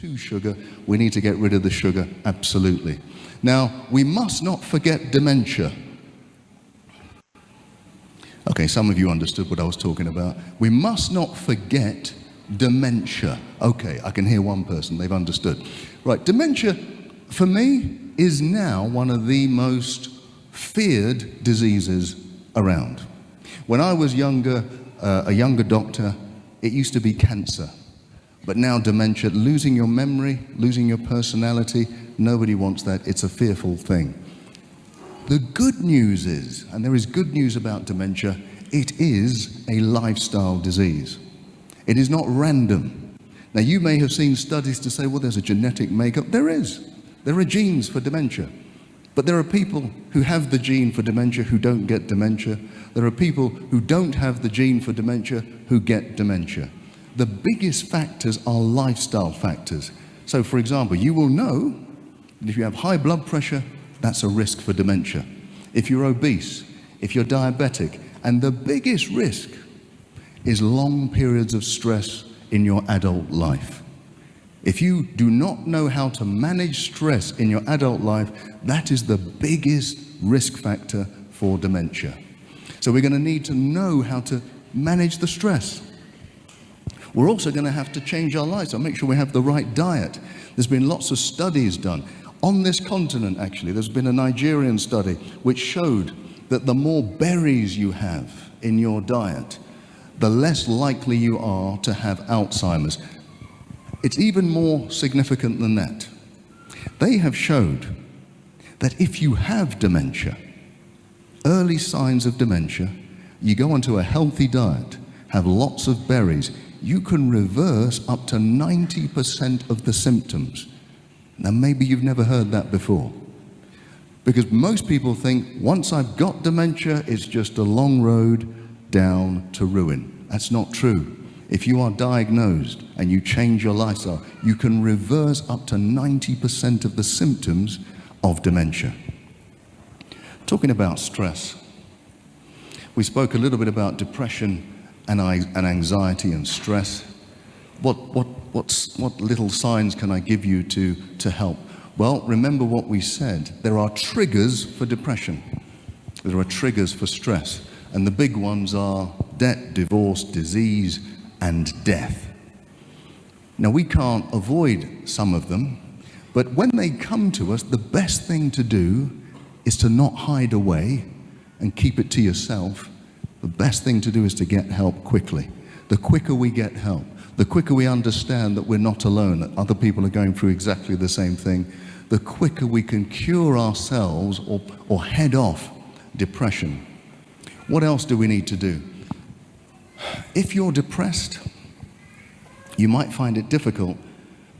to sugar, we need to get rid of the sugar, absolutely. Now, we must not forget dementia. Okay, some of you understood what I was talking about. We must not forget dementia. Okay, I can hear one person, they've understood. Right, dementia, for me, is now one of the most feared diseases around. When I was younger, a younger doctor, it used to be cancer. But now dementia, losing your memory, losing your personality, nobody wants that. It's a fearful thing. The good news is, and there is good news about dementia, it is a lifestyle disease. It is not random. Now, you may have seen studies to say, well, there's a genetic makeup. There is. There are genes for dementia. But there are people who have the gene for dementia who don't get dementia. There are people who don't have the gene for dementia who get dementia. The biggest factors are lifestyle factors. So, for example, you will know that if you have high blood pressure, that's a risk for dementia. If you're obese, if you're diabetic, and the biggest risk is long periods of stress in your adult life. If you do not know how to manage stress in your adult life, that is the biggest risk factor for dementia. So we're going to need to know how to manage the stress. We're also going to have to change our lifestyle, make sure we have the right diet. There's been lots of studies done. On this continent, actually, there's been a Nigerian study which showed that the more berries you have in your diet, the less likely you are to have Alzheimer's. It's even more significant than that. They have showed that if you have dementia, early signs of dementia, you go onto a healthy diet, have lots of berries, you can reverse up to 90% of the symptoms. Now, maybe you've never heard that before. Because most people think, once I've got dementia, it's just a long road down to ruin. That's not true. If you are diagnosed and you change your lifestyle, you can reverse up to 90% of the symptoms of dementia. Talking about stress, we spoke a little bit about depression and anxiety and stress. What little signs can I give you to help? Well, remember what we said. There are triggers for depression. There are triggers for stress. And the big ones are debt, divorce, disease, and death. Now, we can't avoid some of them, but when they come to us, the best thing to do is to not hide away and keep it to yourself. The best thing to do is to get help quickly. The quicker we get help, the quicker we understand that we're not alone, that other people are going through exactly the same thing, the quicker we can cure ourselves or head off depression. What else do we need to do? If you're depressed, you might find it difficult,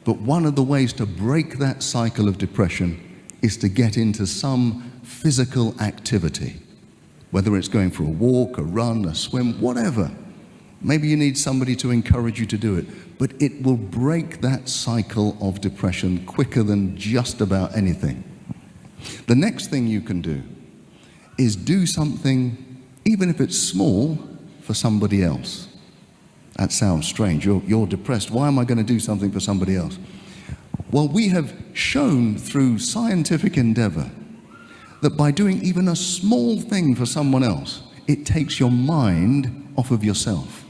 but one of the ways to break that cycle of depression is to get into some physical activity, whether it's going for a walk, a run, a swim, whatever. Maybe you need somebody to encourage you to do it, but it will break that cycle of depression quicker than just about anything. The next thing you can do is do something, even if it's small, for somebody else. That sounds strange. You're depressed. Why am I going to do something for somebody else? Well, we have shown through scientific endeavor that by doing even a small thing for someone else, it takes your mind off of yourself.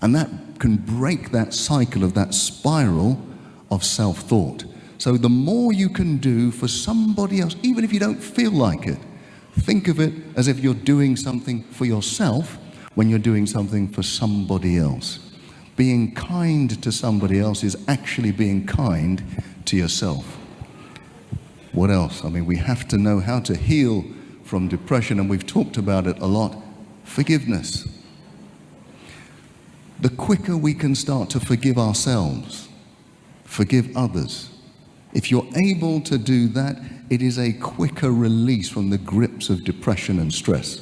And that can break that cycle of that spiral of self-thought. So the more you can do for somebody else, even if you don't feel like it, think of it as if you're doing something for yourself when you're doing something for somebody else. Being kind to somebody else is actually being kind to yourself. What else? I mean, we have to know how to heal from depression, and we've talked about it a lot. Forgiveness. The quicker we can start to forgive ourselves, forgive others, if you're able to do that, it is a quicker release from the grips of depression and stress.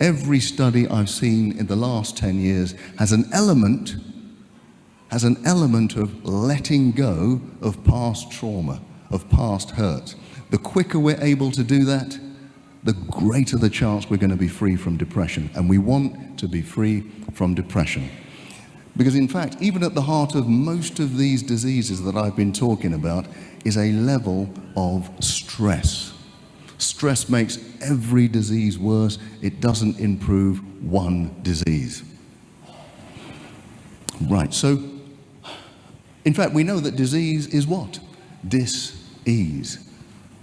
Every study I've seen in the last 10 years has an element of letting go of past trauma, of past hurt. The quicker we're able to do that, the greater the chance we're going to be free from depression. And we want to be free from depression. Because in fact, even at the heart of most of these diseases that I've been talking about is a level of stress. Stress makes every disease worse. It doesn't improve one disease. Right, so in fact, we know that disease is what? Dis-ease.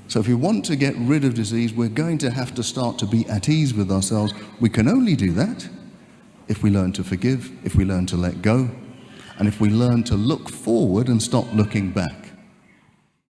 So if we want to get rid of disease, we're going to have to start to be at ease with ourselves. We can only do that if we learn to forgive, if we learn to let go, and if we learn to look forward and stop looking back.